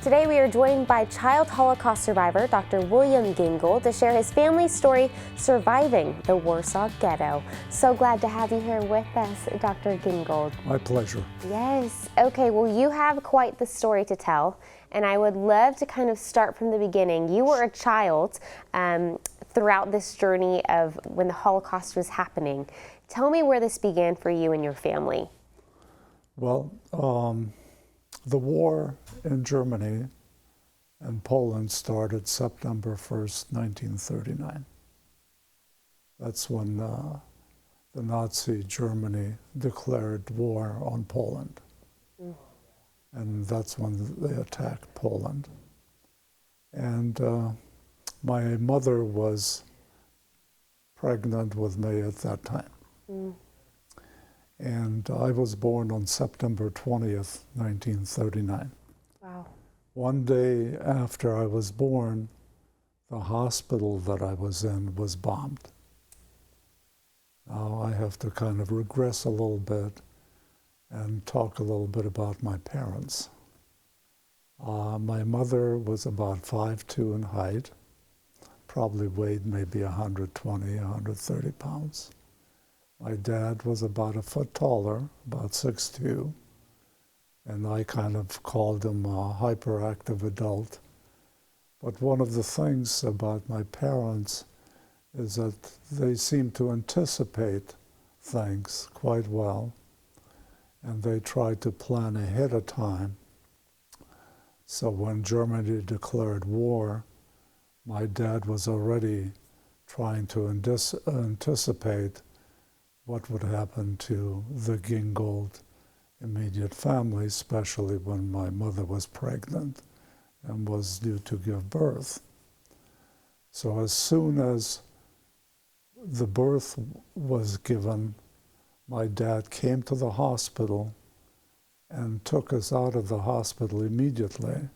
Today we are joined by child Holocaust survivor Dr. William Gingold to share his family's story surviving the Warsaw Ghetto. So glad to have you here with us, Dr. Gingold. My pleasure. Yes. Okay, well, you have quite the story to tell, and I would love to kind of start from the beginning. You were a child throughout this journey of when the Holocaust was happening. Tell me where this began for you and your family. Well, the war in Germany and Poland started September 1st, 1939. That's when the Nazi Germany declared war on Poland. And that's when they attacked Poland. And my mother was pregnant with me at that time. And I was born on September 20th, 1939. Wow. One day after I was born, the hospital that I was in was bombed. Now I have to kind of regress a little bit and talk a little bit about my parents. My mother was about 5'2" in height, probably weighed maybe 120, 130 pounds. My dad was about a foot taller, about 6'2", and I kind of called him a hyperactive adult. But one of the things about my parents is that they seemed to anticipate things quite well, and they tried to plan ahead of time. So when Germany declared war, my dad was already trying to anticipate what would happen to the Gingold immediate family, especially when my mother was pregnant and was due to give birth. So as soon as the birth was given, my dad came to the hospital and took us out of the hospital immediately,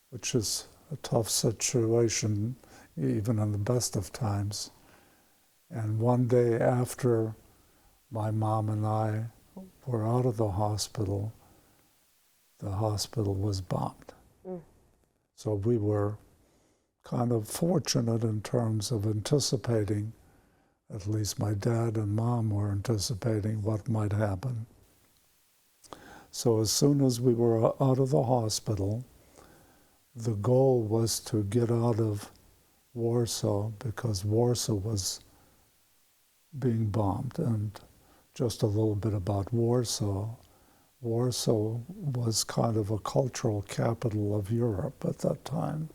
which is a tough situation, even in the best of times. And one day after my mom and I were out of the hospital was bombed. So we were kind of fortunate in terms of anticipating, at least my dad and mom were anticipating what might happen. So as soon as we were out of the hospital, the goal was to get out of Warsaw because Warsaw was being bombed. And just a little bit about Warsaw. Warsaw was kind of a cultural capital of Europe at that time.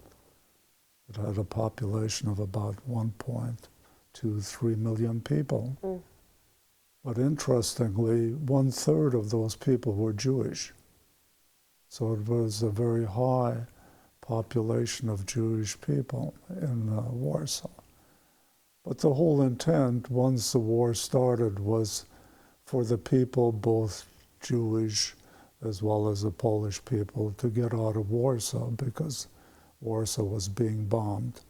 It had a population of about 1.23 million people. But interestingly, 1/3 of those people were Jewish. So it was a very high population of Jewish people in Warsaw. But the whole intent, once the war started, was for the people, both Jewish as well as the Polish people, to get out of Warsaw because Warsaw was being bombed.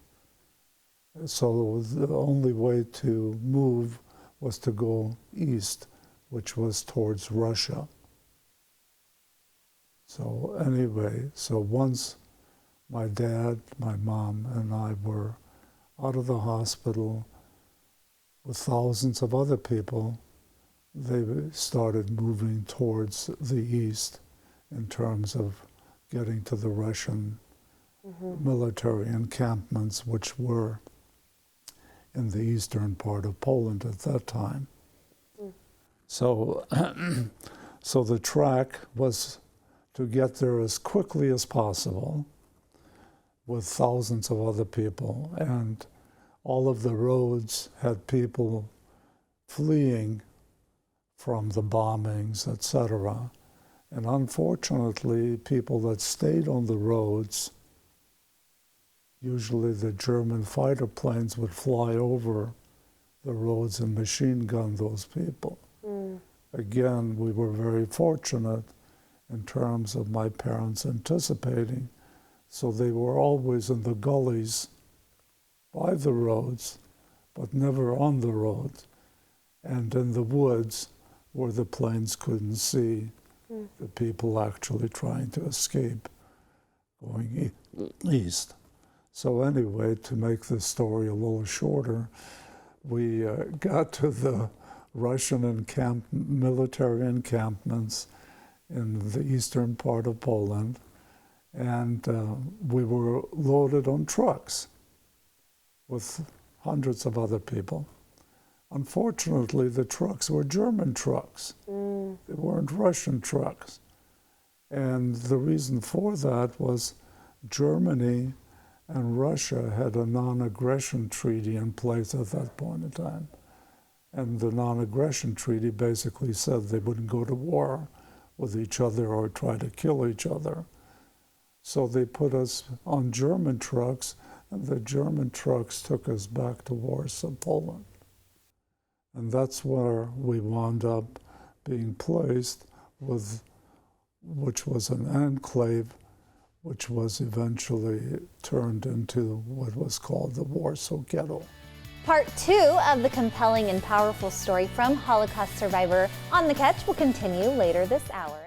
So the only way to move was to go east, which was towards Russia. So anyway, so once my dad, my mom, and I were out of the hospital with thousands of other people, they started moving towards the east in terms of getting to the Russian military encampments, which were in the eastern part of Poland at that time. So, so the track was to get there as quickly as possible with thousands of other people, and all of the roads had people fleeing from the bombings, etc. And unfortunately, people that stayed on the roads, usually the German fighter planes would fly over the roads and machine gun those people. Again, we were very fortunate in terms of my parents anticipating. So they were always in the gullies by the roads, but never on the road, and in the woods where the planes couldn't see the people actually trying to escape going east. So anyway, to make this story a little shorter, we got to the Russian military encampments in the eastern part of Poland, and we were loaded on trucks with hundreds of other people. Unfortunately, the trucks were German trucks. They weren't Russian trucks. And the reason for that was Germany and Russia had a non-aggression treaty in place at that point in time. And the non-aggression treaty basically said they wouldn't go to war with each other or try to kill each other. So they put us on German trucks, and the German trucks took us back to Warsaw, Poland. And that's where we wound up being placed with, which was an enclave, which was eventually turned into what was called the Warsaw Ghetto. Part 2 of the compelling and powerful story from Holocaust survivor on the Khach will continue later this hour.